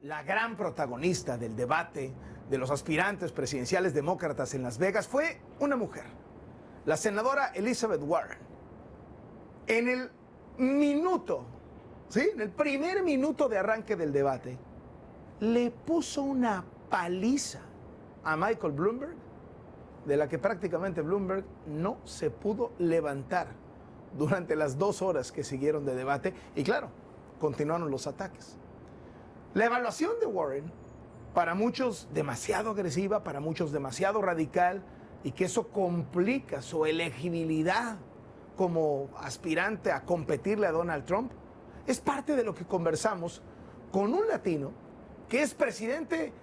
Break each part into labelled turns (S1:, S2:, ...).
S1: La gran protagonista del debate de los aspirantes presidenciales demócratas en Las Vegas fue una mujer, la senadora Elizabeth Warren. En el minuto, ¿sí? En el primer minuto de arranque del debate, le puso una paliza a Michael Bloomberg, de la que prácticamente Bloomberg no se pudo levantar durante las 2 horas que siguieron de debate. Y claro, continuaron los ataques. La evaluación de Warren, para muchos demasiado agresiva, para muchos demasiado radical, y que eso complica su elegibilidad como aspirante a competirle a Donald Trump, es parte de lo que conversamos con un latino que es presidente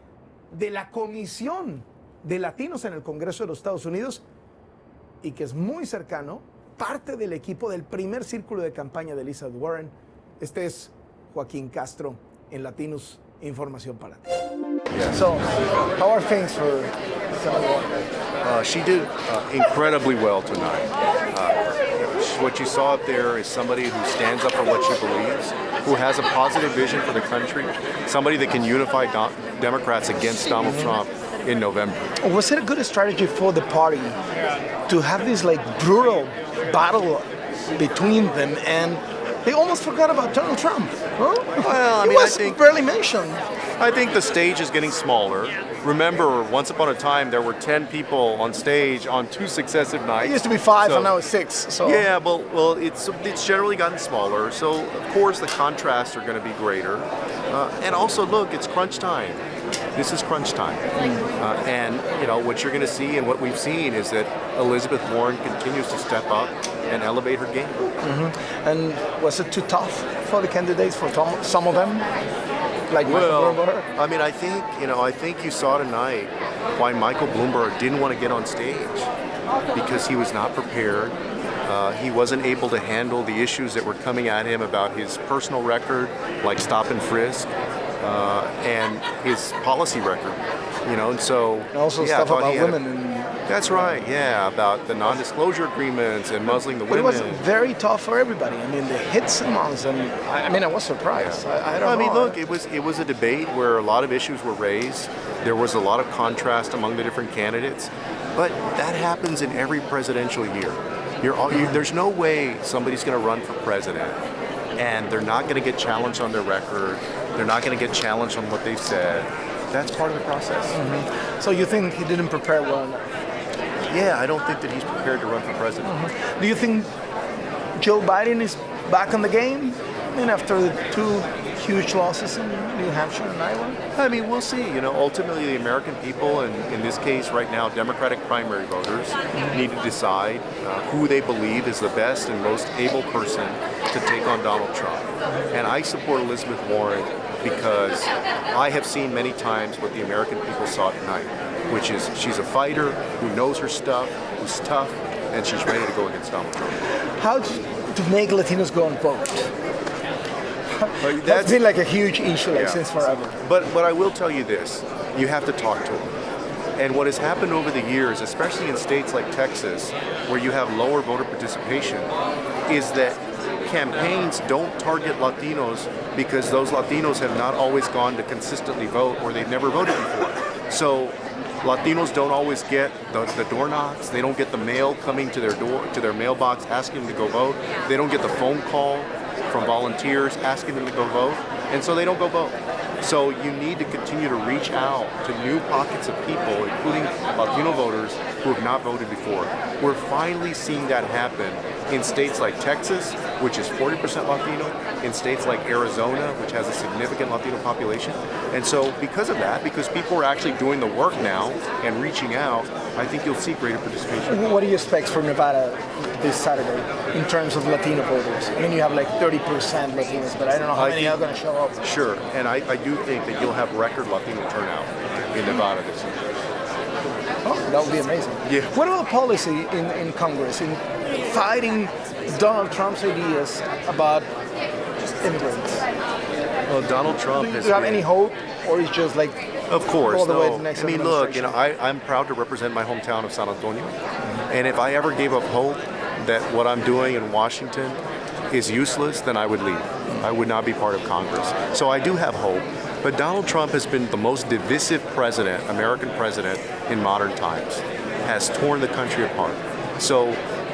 S1: de la Comisión de Latinos en el Congreso de los Estados Unidos y que es muy cercano, parte del equipo del primer círculo de campaña de Elizabeth Warren. Este es Joaquín Castro en Latinus, información para ti.
S2: So, how are things for Senator Warren?
S3: She did incredibly well tonight. What you saw up there is somebody who stands up for what she believes, who has a positive vision for the country, somebody that can unify Democrats against Donald Trump in November.
S2: Was it a good strategy for the party to have this brutal battle between them, and they almost forgot about Donald Trump? Huh?
S3: Well, I mean,
S2: I think barely mentioned.
S3: I think the stage is getting smaller. Remember, once upon a time, there were 10 people on stage on 2 successive nights.
S2: It used to be 5, and now it's 6. So.
S3: Yeah, well, it's generally gotten smaller. So, of course, the contrasts are going to be greater. And also, look, it's crunch time. This is crunch time. And, what you're going to see and what we've seen is that Elizabeth Warren continues to step up and elevate her game.
S2: Mm-hmm. And was it too tough for the candidates, for some of them?
S3: I mean, I think you saw tonight why Michael Bloomberg didn't want to get on stage, because he was not prepared. He wasn't able to handle the issues that were coming at him about his personal record, like stop and frisk, and his policy record. And so
S2: and also stuff about women.
S3: That's right, yeah, about the non-disclosure agreements and muzzling the women.
S2: It was very tough for everybody. I mean, the hits amongst them. I was surprised.
S3: Yeah. I mean, look, it was a debate where a lot of issues were raised. There was a lot of contrast among the different candidates, but that happens in every presidential year. There's no way somebody's going to run for president and they're not going to get challenged on their record. They're not going to get challenged on what they've said. That's part of the process.
S2: Mm-hmm. So you think he didn't prepare well enough?
S3: Yeah, I don't think that he's prepared to run for president.
S2: Mm-hmm. Do you think Joe Biden is back on the game? I mean, after the 2 huge losses in New Hampshire and Iowa?
S3: I mean, we'll see. Ultimately, the American people, and in this case right now, Democratic primary voters, need to decide who they believe is the best and most able person to take on Donald Trump. And I support Elizabeth Warren because I have seen many times what the American people saw tonight, which is she's a fighter who knows her stuff, who's tough, and she's ready to go against Donald Trump.
S2: How to make Latinos go and vote? That's been a huge issue since forever.
S3: But I will tell you this, you have to talk to them. And what has happened over the years, especially in states like Texas, where you have lower voter participation, is that campaigns don't target Latinos because those Latinos have not always gone to consistently vote, or they've never voted before. So Latinos don't always get the door knocks. They don't get the mail coming to their door, to their mailbox asking them to go vote. They don't get the phone call from volunteers asking them to go vote, and so they don't go vote. So you need to continue to reach out to new pockets of people, including Latino voters who have not voted before. We're finally seeing that happen in states like Texas, which is 40% Latino, in states like Arizona, which has a significant Latino population. And so because of that, because people are actually doing the work now and reaching out, I think you'll see greater participation.
S2: What do you expect for Nevada this Saturday in terms of Latino voters? I mean, you have 30% Latinos, but I don't know how many are going to show up.
S3: Sure, and I do think that you'll have record Latino turnout in Nevada this year.
S2: Oh, that would be amazing.
S3: Yeah.
S2: What about policy in Congress, in fighting Donald Trump's ideas about immigrants?
S3: Well, Donald Trump
S2: Do you have any hope, or is just
S3: of course,
S2: all the way to
S3: no.
S2: the next
S3: I mean, look, I'm proud to represent my hometown of San Antonio, and if I ever gave up hope that what I'm doing in Washington is useless, then I would leave. I would not be part of Congress. So I do have hope But Donald Trump has been the most divisive president, American president, in modern times, has torn the country apart. So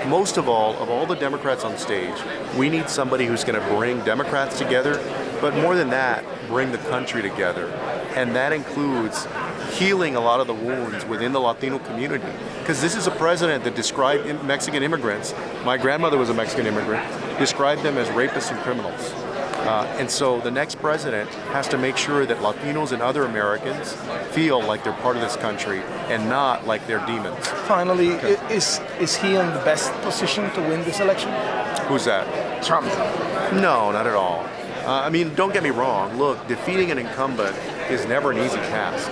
S3: most of all the Democrats on stage, we need somebody who's going to bring Democrats together, but more than that, bring the country together. And that includes healing a lot of the wounds within the Latino community. Because this is a president that described Mexican immigrants, my grandmother was a Mexican immigrant, described them as rapists and criminals. And so the next president has to make sure that Latinos and other Americans feel like they're part of this country and not like they're demons.
S2: Finally, is he in the best position to win this election?
S3: Who's that?
S2: Trump.
S3: No, not at all. I mean, don't get me wrong. Look, defeating an incumbent is never an easy task.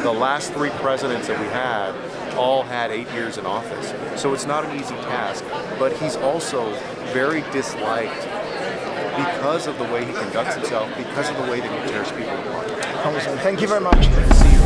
S3: The last 3 presidents that we had all had 8 years in office. So it's not an easy task. But he's also very disliked because of the way he conducts himself, because of the way that he tears people apart.
S2: Congressman, thank you very much.
S3: See you.